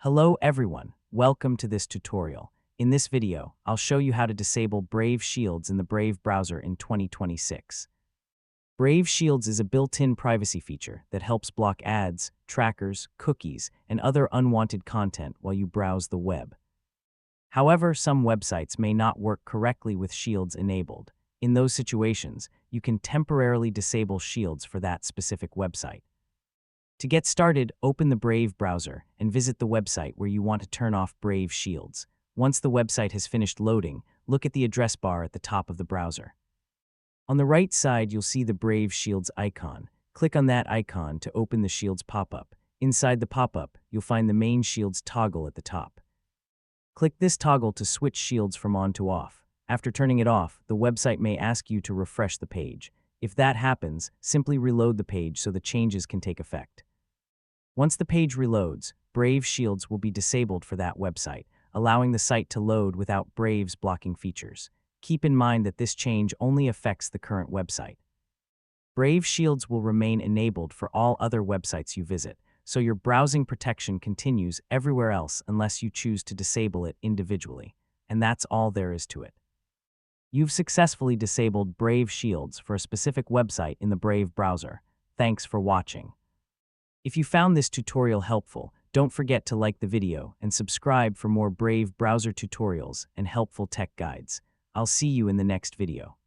Hello everyone, welcome to this tutorial. In this video, I'll show you how to disable Brave Shields in the Brave browser in 2026. Brave Shields is a built-in privacy feature that helps block ads, trackers, cookies, and other unwanted content while you browse the web. However, some websites may not work correctly with Shields enabled. In those situations, you can temporarily disable Shields for that specific website. To get started, open the Brave browser and visit the website where you want to turn off Brave Shields. Once the website has finished loading, look at the address bar at the top of the browser. On the right side, you'll see the Brave Shields icon. Click on that icon to open the Shields pop-up. Inside the pop-up, you'll find the main Shields toggle at the top. Click this toggle to switch Shields from on to off. After turning it off, the website may ask you to refresh the page. If that happens, simply reload the page so the changes can take effect. Once the page reloads, Brave Shields will be disabled for that website, allowing the site to load without Brave's blocking features. Keep in mind that this change only affects the current website. Brave Shields will remain enabled for all other websites you visit, so your browsing protection continues everywhere else unless you choose to disable it individually. And that's all there is to it. You've successfully disabled Brave Shields for a specific website in the Brave browser. Thanks for watching. If you found this tutorial helpful, don't forget to like the video and subscribe for more Brave browser tutorials and helpful tech guides. I'll see you in the next video.